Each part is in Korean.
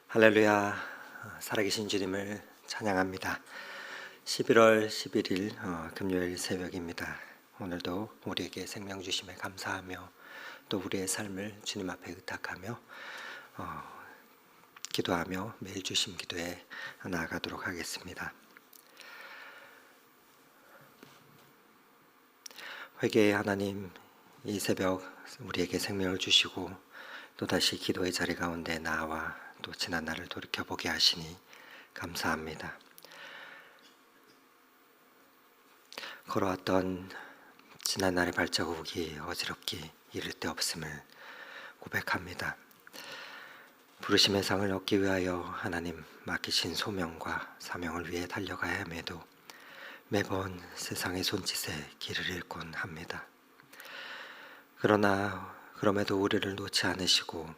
할렐루야. 살아계신 주님을 찬양합니다. 11월 11일 금요일 새벽입니다. 오늘도 우리에게 생명 주심에 감사하며 또 우리의 삶을 주님 앞에 의탁하며 기도하며 매일 주심 기도에 나아가도록 하겠습니다. 회개의 하나님, 이 새벽 우리에게 생명을 주시고 또다시 기도의 자리 가운데 나와 또 지난 날을 돌이켜보게 하시니 감사합니다. 걸어왔던 지난 날의 발자국이 어지럽기 이를 데 없음을 고백합니다. 부르심의 상을 얻기 위하여 하나님 맡기신 소명과 사명을 위해 달려가야 함에도 매번 세상의 손짓에 길을 잃곤 합니다. 그러나 그럼에도 우리를 놓지 않으시고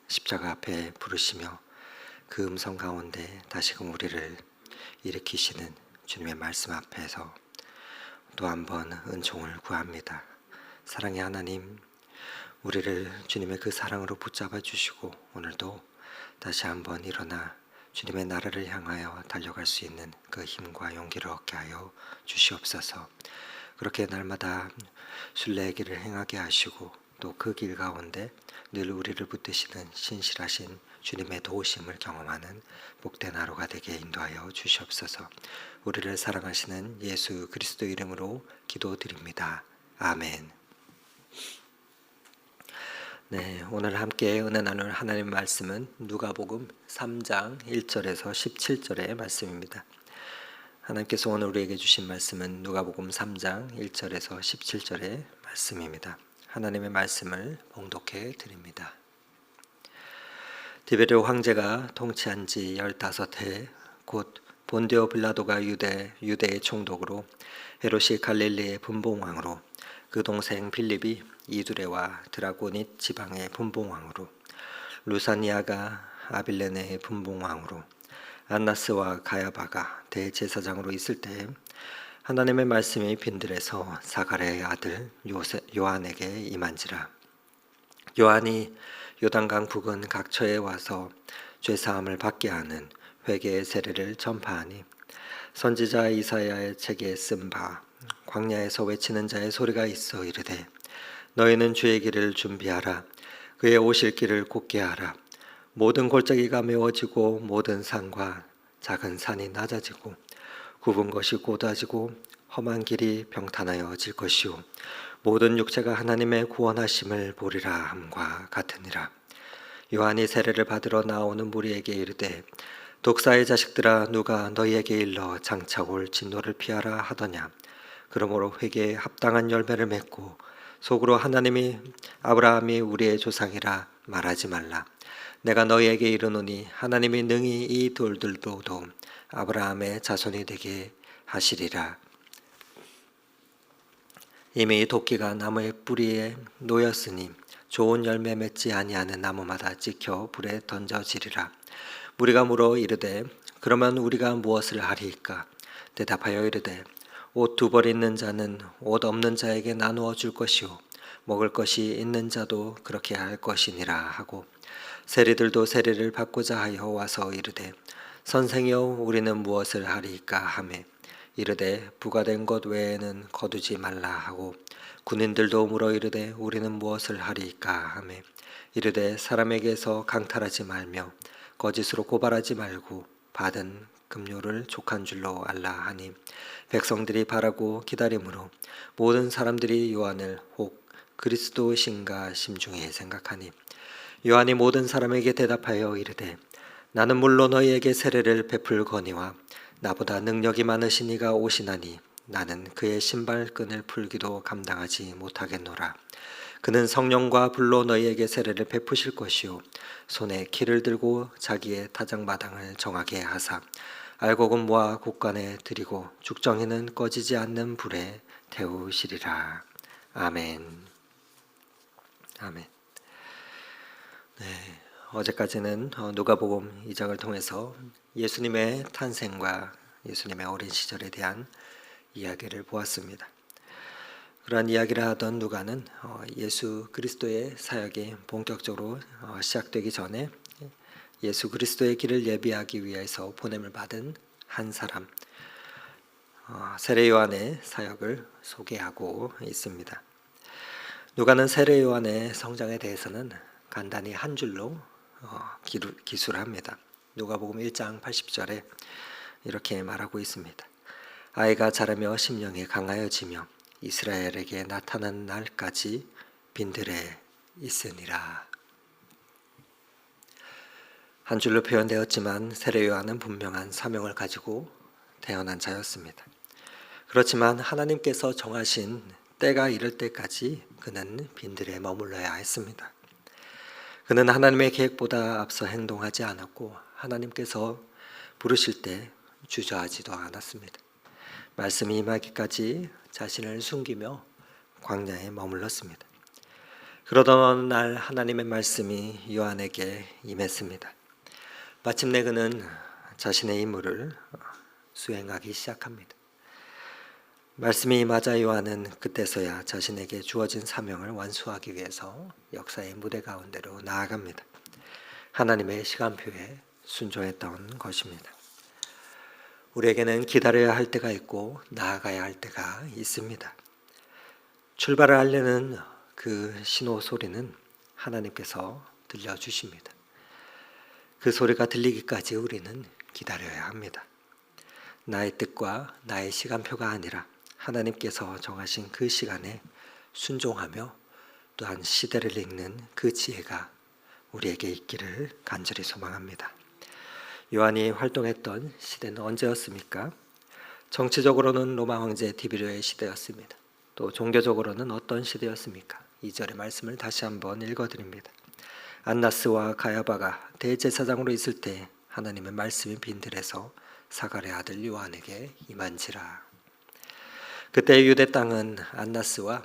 십자가 앞에 부르시며 그 음성 가운데 다시금 우리를 일으키시는 주님의 말씀 앞에서 또 한번 은총을 구합니다. 사랑의 하나님, 우리를 주님의 그 사랑으로 붙잡아 주시고 오늘도 다시 한번 일어나 주님의 나라를 향하여 달려갈 수 있는 그 힘과 용기를 얻게 하여 주시옵소서. 그렇게 날마다 순례의 길을 행하게 하시고 또 그 길 가운데 늘 우리를 붙드시는 신실하신 주님의 도우심을 경험하는 복된 하루가 되게 인도하여 주시옵소서. 우리를 사랑하시는 예수 그리스도 이름으로 기도드립니다. 아멘. 네, 오늘 함께 은혜 나눌 하나님 말씀은 누가복음 3장 1절에서 17절의 말씀입니다. 하나님께서 오늘 우리에게 주신 말씀은 누가복음 3장 1절에서 17절의 말씀입니다. 하나님의 말씀을 봉독해 드립니다. 디베르 황제가 통치한 지 15해 곧 본디오 빌라도가 유대의 총독으로 헤롯이 갈릴리의 분봉왕으로 그 동생 빌립이 이두레와 드라고닛 지방의 분봉왕으로 루사니아가 아빌레네의 분봉왕으로 안나스와 가야바가 대제사장으로 있을 때에 하나님의 말씀이 빈들에서 사가랴의 아들 요한에게 임한지라. 요한이 요단강 부근 각처에 와서 죄사함을 받게 하는 회개의 세례를 전파하니 선지자 이사야의 책에 쓴 바 광야에서 외치는 자의 소리가 있어 이르되 너희는 주의 길을 준비하라. 그의 오실 길을 곧게 하라. 모든 골짜기가 메워지고 모든 산과 작은 산이 낮아지고 굽은 것이 곧아지고 험한 길이 평탄하여질 것이요 모든 육체가 하나님의 구원하심을 보리라 함과 같으니라. 요한이 세례를 받으러 나오는 무리에게 이르되 독사의 자식들아 누가 너희에게 일러 장차 올 진노를 피하라 하더냐. 그러므로 회개에 합당한 열매를 맺고 속으로 하나님이 아브라함이 우리의 조상이라 말하지 말라. 내가 너희에게 이르노니 하나님이 능히 이 돌들도도 아브라함의 자손이 되게 하시리라. 이미 도끼가 나무의 뿌리에 놓였으니 좋은 열매 맺지 아니하는 나무마다 찍혀 불에 던져지리라. 무리가 물어 이르되 그러면 우리가 무엇을 하리이까? 대답하여 이르되 옷 2벌 있는 자는 옷 없는 자에게 나누어 줄 것이요 먹을 것이 있는 자도 그렇게 할 것이니라 하고 세리들도 세례를 받고자 하여 와서 이르되 선생이여 우리는 무엇을 하리이까 하매 이르되 부과된 것 외에는 거두지 말라 하고 군인들도 물어 이르되 우리는 무엇을 하리이까 하매 이르되 사람에게서 강탈하지 말며 거짓으로 고발하지 말고 받은 급료를 족한 줄로 알라 하니 백성들이 바라고 기다림으로 모든 사람들이 요한을 혹 그리스도신가 심중에 생각하니 요한이 모든 사람에게 대답하여 이르되 나는 물론 너희에게 세례를 베풀거니와 나보다 능력이 많으신 이가 오시나니 나는 그의 신발끈을 풀기도 감당하지 못하겠노라. 그는 성령과 불로 너희에게 세례를 베푸실 것이요 손에 키를 들고 자기의 타작마당을 정하게 하사 알곡은 모아 곳간에 들이고 죽정이는 꺼지지 않는 불에 태우시리라. 아멘. 아멘. 어제까지는 누가복음 2장을 통해서 예수님의 탄생과 예수님의 어린 시절에 대한 이야기를 보았습니다. 그러한 이야기를 하던 누가는 예수 그리스도의 사역이 본격적으로 시작되기 전에 예수 그리스도의 길을 예비하기 위해서 보냄을 받은 한 사람, 세례 요한의 사역을 소개하고 있습니다. 누가는 세례 요한의 성장에 대해서는 간단히 한 줄로 기술합니다. 누가복음 1장 80절에 이렇게 말하고 있습니다. 아이가 자라며 심령이 강하여지며 이스라엘에게 나타난 날까지 빈들에 있으니라. 한 줄로 표현되었지만 세례 요한은 분명한 사명을 가지고 태어난 자였습니다. 그렇지만 하나님께서 정하신 때가 이를 때까지 그는 빈들에 머물러야 했습니다. 그는 하나님의 계획보다 앞서 행동하지 않았고 하나님께서 부르실 때 주저하지도 않았습니다. 말씀이 임하기까지 자신을 숨기며 광야에 머물렀습니다. 그러던 어느 날 하나님의 말씀이 요한에게 임했습니다. 마침내 그는 자신의 임무를 수행하기 시작합니다. 말씀이 임하자 요한은 그때서야 자신에게 주어진 사명을 완수하기 위해서 역사의 무대 가운데로 나아갑니다. 하나님의 시간표에 순종했던 것입니다. 우리에게는 기다려야 할 때가 있고 나아가야 할 때가 있습니다. 출발을 하려는 그 신호 소리는 하나님께서 들려주십니다. 그 소리가 들리기까지 우리는 기다려야 합니다. 나의 뜻과 나의 시간표가 아니라 하나님께서 정하신 그 시간에 순종하며 또한 시대를 읽는 그 지혜가 우리에게 있기를 간절히 소망합니다. 요한이 활동했던 시대는 언제였습니까? 정치적으로는 로마 황제 디비료의 시대였습니다. 또 종교적으로는 어떤 시대였습니까? 2절의 말씀을 다시 한번 읽어드립니다. 안나스와 가야바가 대제사장으로 있을 때 하나님의 말씀이 빈들에서 사갈의 아들 요한에게 임한지라. 그때 유대 땅은 안나스와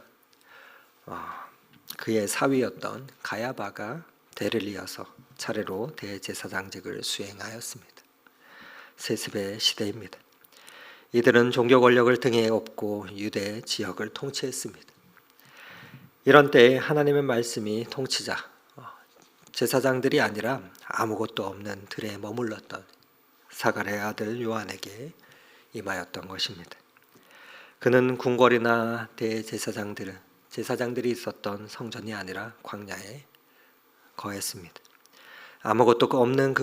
그의 사위였던 가야바가 대를 이어서 차례로 대제사장직을 수행하였습니다. 세습의 시대입니다. 이들은 종교 권력을 등에 업고 유대 지역을 통치했습니다. 이런 때에 하나님의 말씀이 통치자 제사장들이 아니라 아무것도 없는 들에 머물렀던 사갈의 아들 요한에게 임하였던 것입니다. 그는 궁궐이나 제사장들이 있었던 성전이 아니라 광야에 거했습니다. 아무것도 없는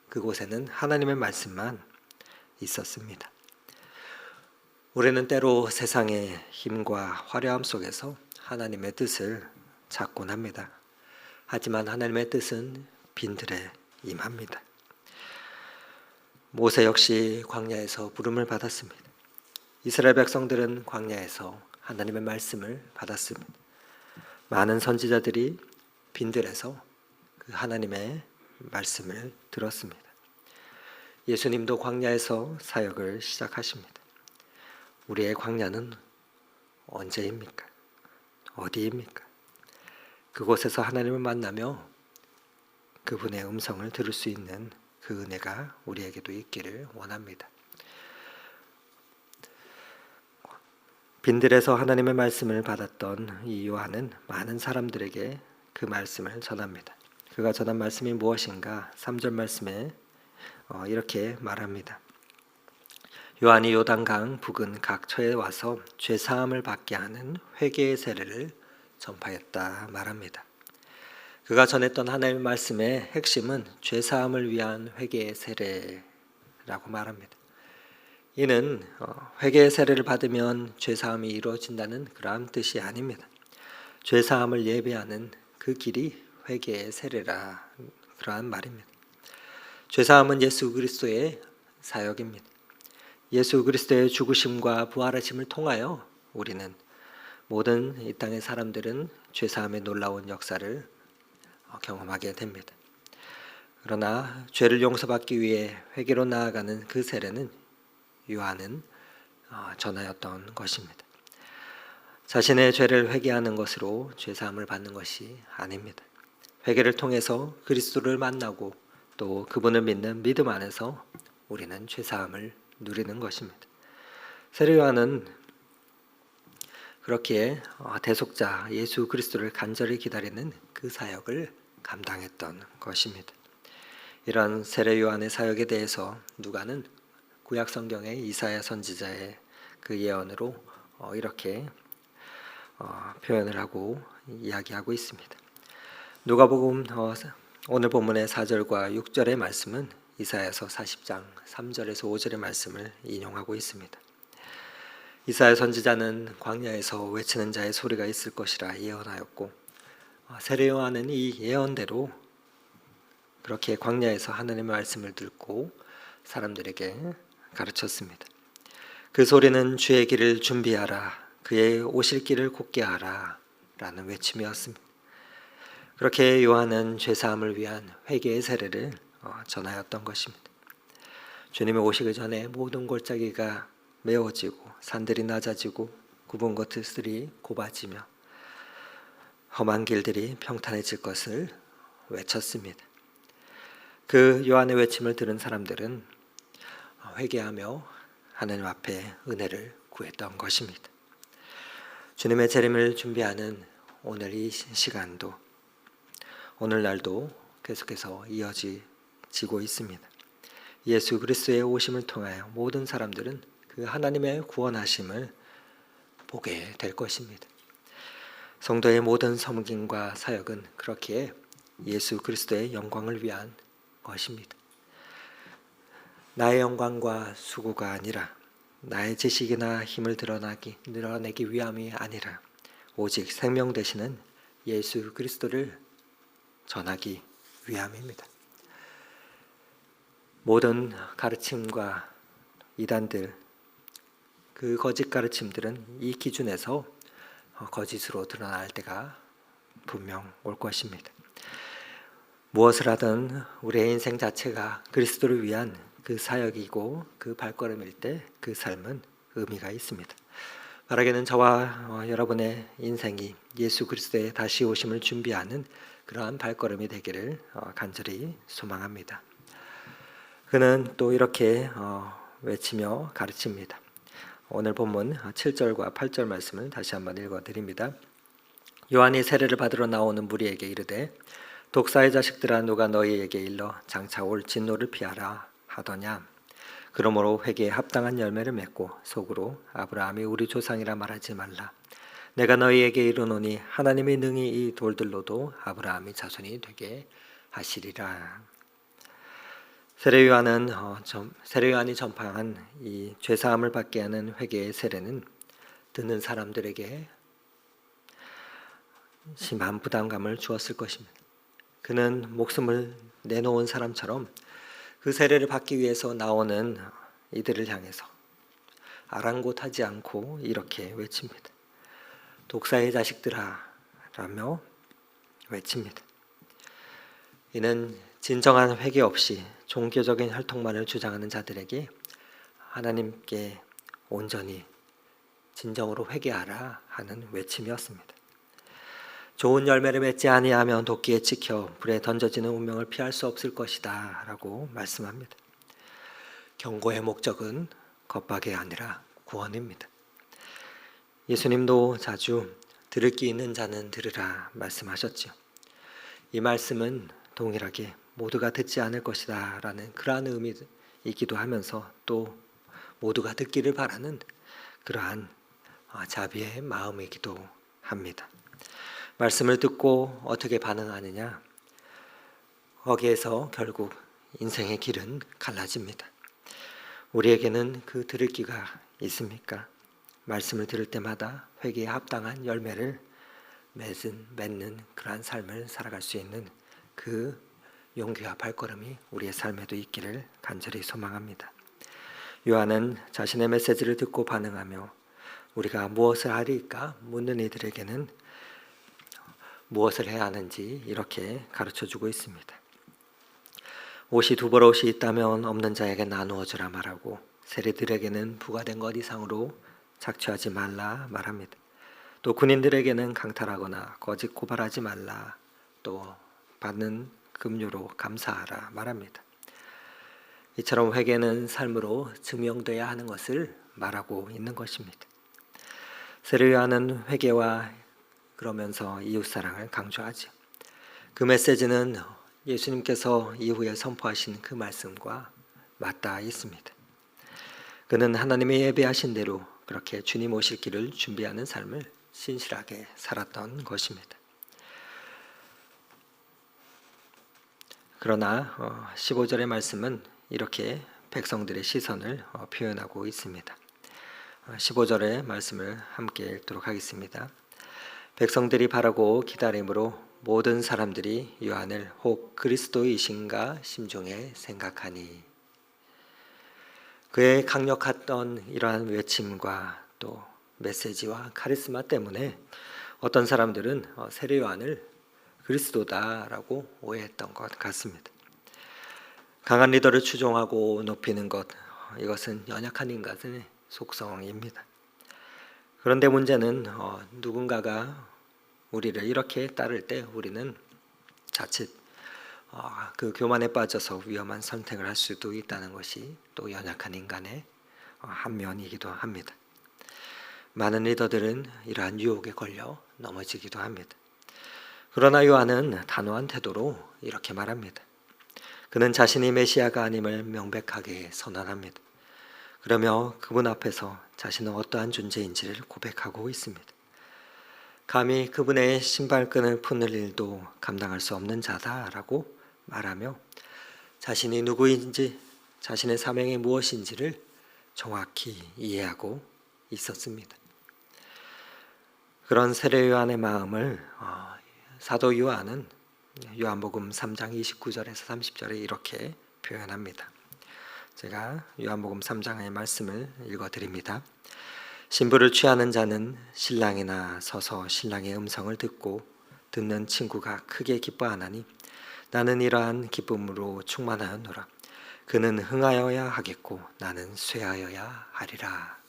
그곳에는 하나님의 말씀만 있었습니다. 우리는 때로 세상의 힘과 화려함 속에서 하나님의 뜻을 찾곤 합니다. 하지만 하나님의 뜻은 빈들에 임합니다. 모세 역시 광야에서 부름을 받았습니다. 이스라엘 백성들은 광야에서 하나님의 말씀을 받았습니다. 많은 선지자들이 빈들에서 그 하나님의 말씀을 들었습니다. 예수님도 광야에서 사역을 시작하십니다. 우리의 광야는 언제입니까? 어디입니까? 그곳에서 하나님을 만나며 그분의 음성을 들을 수 있는 그 은혜가 우리에게도 있기를 원합니다. 빈들에서 하나님의 말씀을 받았던 이 요한은 많은 사람들에게 그 말씀을 전합니다. 그가 전한 말씀이 무엇인가? 3절 말씀에 이렇게 말합니다. 요한이 요단강 부근 각 처에 와서 죄사함을 받게 하는 회개의 세례를 전파했다 말합니다. 그가 전했던 하나님의 말씀의 핵심은 죄사함을 위한 회개의 세례라고 말합니다. 이는 회개의 세례를 받으면 죄사함이 이루어진다는 그러한 뜻이 아닙니다. 죄사함을 예배하는 그 길이 회개의 세례라 그러한 말입니다. 죄사함은 예수 그리스도의 사역입니다. 예수 그리스도의 죽으심과 부활하심을 통하여 우리는 모든 이 땅의 사람들은 죄사함의 놀라운 역사를 경험하게 됩니다. 그러나 죄를 용서받기 위해 회개로 나아가는 그 세례는 요한은 전하였던 것입니다. 자신의 죄를 회개하는 것으로 죄사함을 받는 것이 아닙니다. 회개를 통해서 그리스도를 만나고 또 그분을 믿는 믿음 안에서 우리는 죄사함을 누리는 것입니다. 세례 요한은 그렇게 대속자 예수 그리스도를 간절히 기다리는 그 사역을 감당했던 것입니다. 이런 세례 요한의 사역에 대해서 누가는 구약 성경의 이사야 선지자의 그 예언으로 이렇게 표현을 하고 이야기하고 있습니다. 누가복음 오늘 본문의 4절과 6절의 말씀은 이사야서 40장 3절에서 5절의 말씀을 인용하고 있습니다. 이사야 선지자는 광야에서 외치는 자의 소리가 있을 것이라 예언하였고, 세례 요한은 이 예언대로 그렇게 광야에서 하나님의 말씀을 듣고 사람들에게 가르쳤습니다. 그 소리는 주의 길을 준비하라, 그의 오실 길을 곧게 하라 라는 외침이었습니다. 그렇게 요한은 죄사함을 위한 회개의 세례를 전하였던 것입니다. 주님의 오시기 전에 모든 골짜기가 메워지고 산들이 낮아지고 굽은 것들이 곱아지며 험한 길들이 평탄해질 것을 외쳤습니다. 그 요한의 외침을 들은 사람들은 회개하며 하나님 앞에 은혜를 구했던 것입니다. 주님의 재림을 준비하는 오늘 이 시간도 오늘날도 계속해서 이어지고 있습니다. 예수 그리스도의 오심을 통하여 모든 사람들은 그 하나님의 구원하심을 보게 될 것입니다. 성도의 모든 섬김과 사역은 그렇게 예수 그리스도의 영광을 위한 것입니다. 나의 영광과 수고가 아니라 나의 지식이나 힘을 드러내기 위함이 아니라 오직 생명 되시는 예수 그리스도를 전하기 위함입니다. 모든 가르침과 이단들, 그 거짓 가르침들은 이 기준에서 거짓으로 드러날 때가 분명 올 것입니다. 무엇을 하든 우리의 인생 자체가 그리스도를 위한 그 사역이고 그 발걸음일 때 그 삶은 의미가 있습니다. 바라기는 저와 여러분의 인생이 예수 그리스도의 다시 오심을 준비하는 그러한 발걸음이 되기를 간절히 소망합니다. 그는 또 이렇게 외치며 가르칩니다. 오늘 본문 7절과 8절 말씀을 다시 한번 읽어드립니다. 요한이 세례를 받으러 나오는 무리에게 이르되 독사의 자식들아 누가 너희에게 일러 장차 올 진노를 피하라 하더냐. 그러므로 회개에 합당한 열매를 맺고 속으로 아브라함이 우리 조상이라 말하지 말라. 내가 너희에게 이르노니 하나님이 능히 이 돌들로도 아브라함이 자손이 되게 하시리라. 세례 요한이 전파한 이 죄사함을 받게 하는 회개의 세례는 듣는 사람들에게 심한 부담감을 주었을 것입니다. 그는 목숨을 내놓은 사람처럼 그 세례를 받기 위해서 나오는 이들을 향해서 아랑곳하지 않고 이렇게 외칩니다. 독사의 자식들아 라며 외칩니다. 이는 진정한 회개 없이 종교적인 혈통만을 주장하는 자들에게 하나님께 온전히 진정으로 회개하라 하는 외침이었습니다. 좋은 열매를 맺지 아니하면 도끼에 찍혀 불에 던져지는 운명을 피할 수 없을 것이다 라고 말씀합니다. 경고의 목적은 겁박이 아니라 구원입니다. 예수님도 자주 들을 귀 있는 자는 들으라 말씀하셨죠. 이 말씀은 동일하게 모두가 듣지 않을 것이다 라는 그러한 의미이기도 하면서 또 모두가 듣기를 바라는 그러한 자비의 마음이기도 합니다. 말씀을 듣고 어떻게 반응하느냐, 거기에서 결국 인생의 길은 갈라집니다. 우리에게는 그 들을 귀가 있습니까? 말씀을 들을 때마다 회개에 합당한 열매를 맺는 그러한 삶을 살아갈 수 있는 그 용기와 발걸음이 우리의 삶에도 있기를 간절히 소망합니다. 요한은 자신의 메시지를 듣고 반응하며 우리가 무엇을 하리까 묻는 이들에게는 무엇을 해야 하는지 이렇게 가르쳐주고 있습니다. 옷이 두 벌옷이 있다면 없는 자에게 나누어 주라 말하고 세리들에게는 부과된 것 이상으로 착취하지 말라 말합니다. 또 군인들에게는 강탈하거나 거짓 고발하지 말라, 또 받는 급료로 감사하라 말합니다. 이처럼 회개는 삶으로 증명돼야 하는 것을 말하고 있는 것입니다. 세례 요한은 회개와 그러면서 이웃사랑을 강조하죠. 그 메시지는 예수님께서 이후에 선포하신 그 말씀과 맞닿아 있습니다. 그는 하나님의 예배하신 대로 그렇게 주님 오실 길을 준비하는 삶을 신실하게 살았던 것입니다. 그러나 15절의 말씀은 이렇게 백성들의 시선을 표현하고 있습니다. 15절의 말씀을 함께 읽도록 하겠습니다. 백성들이 바라고 기다림으로 모든 사람들이 요한을 혹 그리스도이신가 심중에 생각하니. 그의 강력했던 이러한 외침과 또 메시지와 카리스마 때문에 어떤 사람들은 세례 요한을 그리스도다라고 오해했던 것 같습니다. 강한 리더를 추종하고 높이는 것, 이것은 연약한 인간의 속성입니다. 그런데 문제는 누군가가 우리를 이렇게 따를 때 우리는 자칫 그 교만에 빠져서 위험한 선택을 할 수도 있다는 것이 또 연약한 인간의 한 면이기도 합니다. 많은 리더들은 이러한 유혹에 걸려 넘어지기도 합니다. 그러나 요한은 단호한 태도로 이렇게 말합니다. 그는 자신이 메시아가 아님을 명백하게 선언합니다. 그러며 그분 앞에서 자신은 어떠한 존재인지를 고백하고 있습니다. 감히 그분의 신발끈을 푸는 일도 감당할 수 없는 자다라고 말하며 자신이 누구인지, 자신의 사명이 무엇인지를 정확히 이해하고 있었습니다. 그런 세례 요한의 마음을 사도 요한은 요한복음 3장 29절에서 30절에 이렇게 표현합니다. 제가 요한복음 3장의 말씀을 읽어드립니다. 신부를 취하는 자는 신랑이나 서서 신랑의 음성을 듣는 친구가 크게 기뻐하나니 나는 이러한 기쁨으로 충만하였노라. 그는 흥하여야 하겠고 나는 쇠하여야 하리라.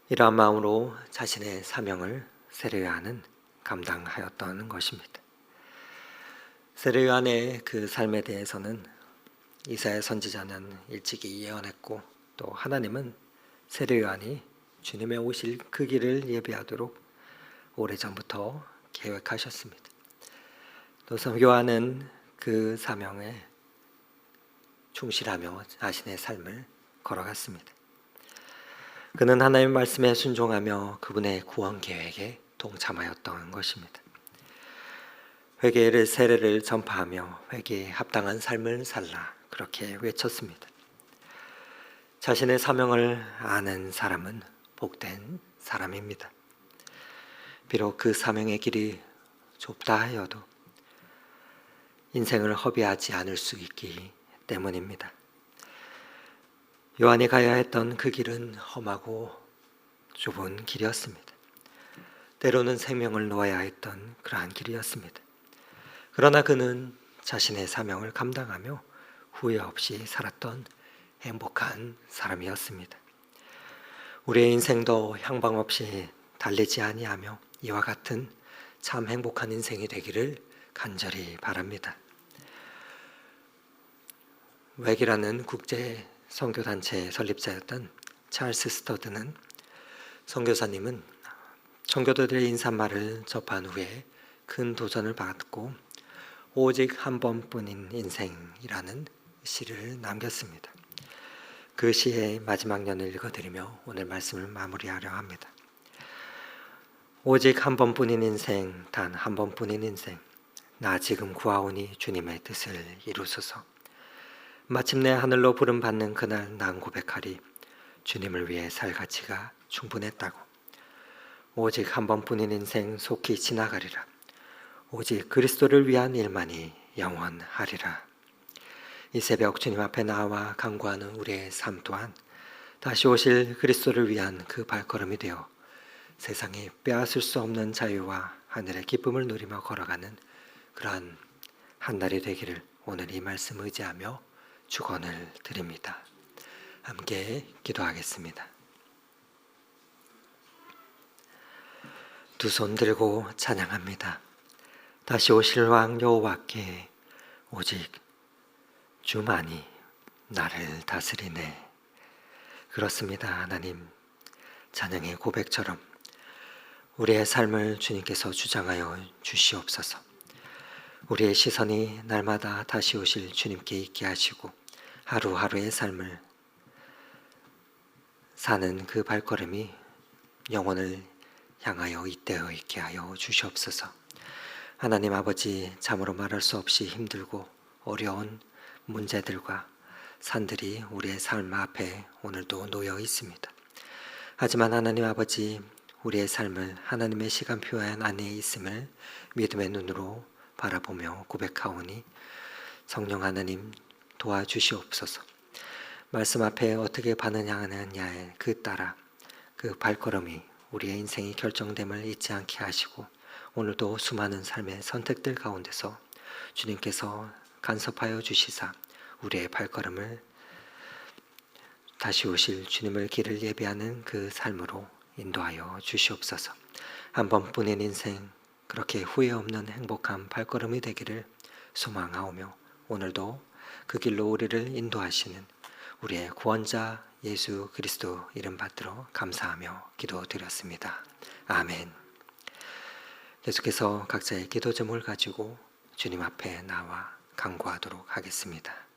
이러한 마음으로 자신의 사명을 세례 요한은 감당하였던 것입니다. 세례 요한의 그 삶에 대해서는 이사야 선지자는 일찍이 예언했고 또 하나님은 세례 요한이 주님의 오실 그 길을 예비하도록 오래전부터 계획하셨습니다. 또 요한은 그 사명에 충실하며 자신의 삶을 걸어갔습니다. 그는 하나님의 말씀에 순종하며 그분의 구원 계획에 동참하였던 것입니다. 회개의 세례를 전파하며 회개에 합당한 삶을 살라 그렇게 외쳤습니다. 자신의 사명을 아는 사람은 복된 사람입니다. 비록 그 사명의 길이 좁다 하여도 인생을 허비하지 않을 수 있기 때문입니다. 요한이 가야 했던 그 길은 험하고 좁은 길이었습니다. 때로는 생명을 놓아야 했던 그러한 길이었습니다. 그러나 그는 자신의 사명을 감당하며 후회 없이 살았던 행복한 사람이었습니다. 우리의 인생도 향방 없이 달리지 아니하며 이와 같은 참 행복한 인생이 되기를 간절히 바랍니다. 웩이라는 국제 선교단체의 설립자였던 찰스 스터드는 선교사님은 청교도들의 인사말을 접한 후에 큰 도전을 받고 오직 한 번뿐인 인생이라는 시를 남겼습니다. 그 시의 마지막 년을 읽어드리며 오늘 말씀을 마무리하려 합니다. 오직 한 번뿐인 인생, 단 한 번뿐인 인생, 나 지금 구하오니 주님의 뜻을 이루소서. 마침내 하늘로 부름받는 그날 난 고백하리 주님을 위해 살 가치가 충분했다고. 오직 한 번뿐인 인생 속히 지나가리라. 오직 그리스도를 위한 일만이 영원하리라. 이 새벽 주님 앞에 나와 간구하는 우리의 삶 또한 다시 오실 그리스도를 위한 그 발걸음이 되어 세상이 빼앗을 수 없는 자유와 하늘의 기쁨을 누리며 걸어가는 그러한 한 날이 되기를 오늘 이 말씀 의지하며 축원을 드립니다. 함께 기도하겠습니다. 두 손 들고 찬양합니다. 다시 오실 왕 여호와께 오직 주만이 나를 다스리네. 그렇습니다. 하나님, 찬양의 고백처럼 우리의 삶을 주님께서 주장하여 주시옵소서. 우리의 시선이 날마다 다시 오실 주님께 있게 하시고 하루하루의 삶을 사는 그 발걸음이 영혼을 향하여 잇대어 있게 하여 주시옵소서. 하나님 아버지, 참으로 말할 수 없이 힘들고 어려운 문제들과 산들이 우리의 삶 앞에 오늘도 놓여 있습니다. 하지만 하나님 아버지, 우리의 삶을 하나님의 시간표 안에 있음을 믿음의 눈으로 바라보며 고백하오니 성령 하나님 도와주시옵소서. 말씀 앞에 어떻게 반응하느냐에 그 따라 그 발걸음이 우리의 인생이 결정됨을 잊지 않게 하시고 오늘도 수많은 삶의 선택들 가운데서 주님께서 간섭하여 주시사 우리의 발걸음을 다시 오실 주님을 길을 예비하는 그 삶으로 인도하여 주시옵소서. 한 번뿐인 인생 그렇게 후회 없는 행복한 발걸음이 되기를 소망하오며 오늘도 그 길로 우리를 인도하시는 우리의 구원자 예수 그리스도 이름 받들어 감사하며 기도드렸습니다. 아멘. 계속해서 각자의 기도 제목을 가지고 주님 앞에 나와 간구하도록 하겠습니다.